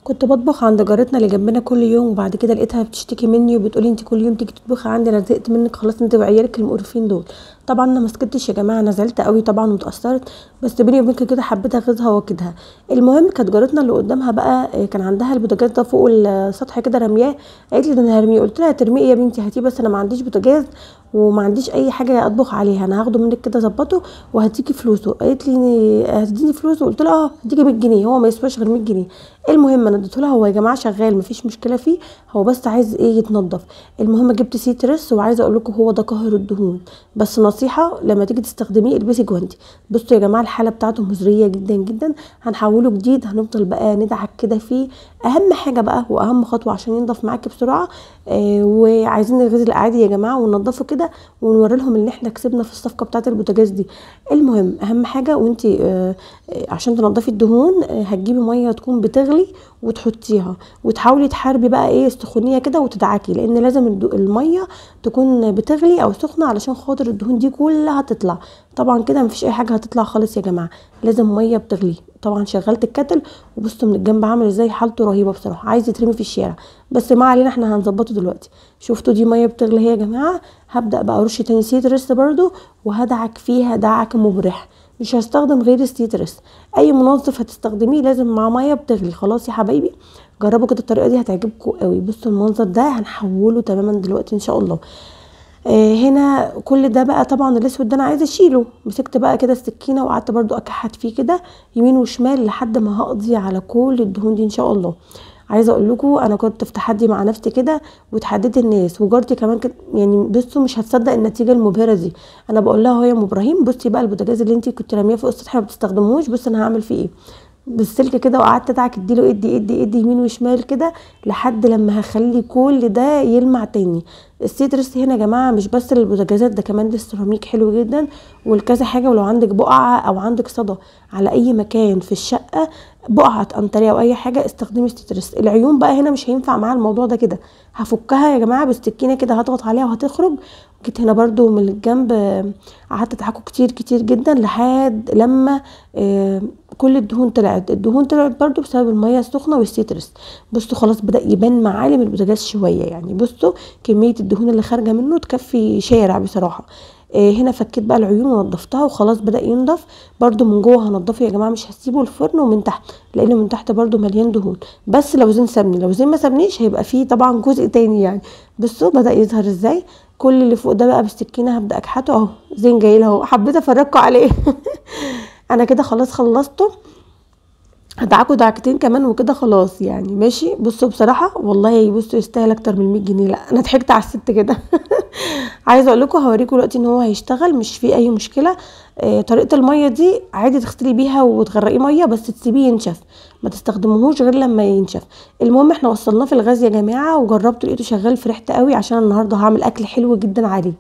كنت بطبخ عند جارتنا اللي جنبنا كل يوم، وبعد كده لقيتها بتشتكي مني وبتقولي انت كل يوم تيجي تطبخي عندي، انا زهقت منك خلاص انت وعيالك المقرفين دول. طبعا انا مسكتش يا جماعه، انا زعلت قوي طبعا واتاثرت، بس بيني وبينك كده حبيت اغيظها واكدها. المهم كانت جارتنا اللي قدامها بقى كان عندها البوتاجاز ده فوق السطح كده رمياه. قالت لي ده انا هرميه، قلت لها ترميه ايه يا بنتي؟ هاتيه، بس انا ما عنديش بوتاجاز وما عنديش اي حاجه اطبخ عليها، انا هاخده منك كده ظبطه وهديكي فلوسه. قالت لي هتديني فلوسه؟ قلت لها اه هديكي 100 جنيه، هو ما يسواش غير 100 جنيه. المهم انا اديته لها، هو يا جماعه شغال مفيش مشكله فيه، هو بس عايز ايه؟ يتنضف. المهم جبت سيترس، وعايزه اقول لكم هو ده قاهر الدهون، بس نصيحه لما تيجي تستخدميه البسي جوانتي. بصوا يا جماعه الحاله بتاعته مزريه جدا جدا، هنحوله جديد، هنفضل بقى ندعك كده فيه. اهم حاجه بقى واهم خطوه عشان ينضف معاكي بسرعه، وعايزين نغسل عادي يا جماعه وننضفه كده ونوري لهم ان احنا كسبنا في الصفقه بتاعه البوتاجاز دي. المهم اهم حاجه وانتي عشان تنضفي الدهون هتجيبي ميه تكون بتغلي وتحطيها، وتحاولي تحاربي بقى ايه السخونيه كده وتدعكي، لان لازم الميه تكون بتغلي او سخنه علشان خاطر الدهون دي كلها تطلع. طبعا كده مفيش اي حاجه هتطلع خالص يا جماعه، لازم ميه بتغلي. طبعا شغلت الكتل وبصوا من الجنب عامل ازاي، حالته رهيبه بصراحه، عايز يترمي في الشارع، بس ما علينا احنا هنظبطه دلوقتي. شفتوا دي ميه بتغلي هي يا جماعه، هبدا بقى ارش تاني سيترس برده وهدعك فيها دعك مبرح، مش هستخدم غير السيترس. اي منظف هتستخدميه لازم مع ميه بتغلي. خلاص يا حبايبي جربوا كده الطريقه دي هتعجبكم قوي. بصوا المنظر ده هنحوله تماما دلوقتي ان شاء الله. هنا كل ده بقى طبعا الاسود ده انا عايزه اشيله، مسكت بقى كده السكينه وقعدت برضو اكحت فيه كده يمين وشمال لحد ما هقضي على كل الدهون دي ان شاء الله. عايزه اقول لكم انا كنت في تحدي مع نفسي كده وتحديت الناس وجارتي كمان يعني بصوا مش هتصدق النتيجه المبهره دي. انا بقول لها يا ام ابراهيم بصي بقى البوتاجاز اللي انت كنت راميه فوق السطح ما بتستخدموش، بص انا هعمل فيه ايه بالسلك كده، وقعدت ادعك اديله ادي ادي ادي يمين وشمال كده لحد لما هخلي كل ده يلمع تاني. السيترس هنا يا جماعه مش بس للبوتاجازات، ده كمان للسيراميك حلو جدا والكذا حاجه. ولو عندك بقعه او عندك صدى على اي مكان في الشقه، بقعه قنطريه او اي حاجه، استخدمي السيترس. العيون بقى هنا مش هينفع معاها الموضوع ده كده، هفكها يا جماعه بالسكينه كده، هضغط عليها وهتخرج. جيت هنا برضو من الجنب قعدت ادعكه كتير كتير جدا لحد لما كل الدهون طلعت. الدهون طلعت برضو بسبب الميه السخنه والسيترس. بصوا خلاص بدا يبان معالم البوتاجاز شويه، يعني بصوا كميه الدهون اللي خارجه منه تكفي شارع بصراحه. هنا فكيت بقى العيون ونضفتها وخلاص بدا ينضف. برضو من جوه هنضفه يا جماعه، مش هسيبه الفرن، ومن تحت لانه من تحت برضو مليان دهون. بس لو زين سابني، لو زين ما سابنيش هيبقى فيه طبعا جزء تاني يعني. بصوا بدا يظهر ازاي. كل اللي فوق ده بقى بالسكينه هبدا اكحته اهو، زين جاي له اهو، حبيت افرجكم عليه. انا كده خلاص خلصته، هدعكوا دعكتين كمان وكده خلاص يعني ماشي. بصوا بصراحه والله بصوا يستاهل اكتر من 100 جنيه، لا انا ضحكت على الست كده. عايزه اقول لكم هوريكم دلوقتي ان هو هيشتغل مش فيه اي مشكله. طريقه الميه دي عادي تغسلي بيها وتغرقيه ميه، بس تسيبيه ينشف، ما تستخدموهوش غير لما ينشف. المهم احنا وصلناه في الغاز يا جماعه وجربته لقيته شغال، فرحت قوي عشان النهارده هعمل اكل حلو جدا عليه.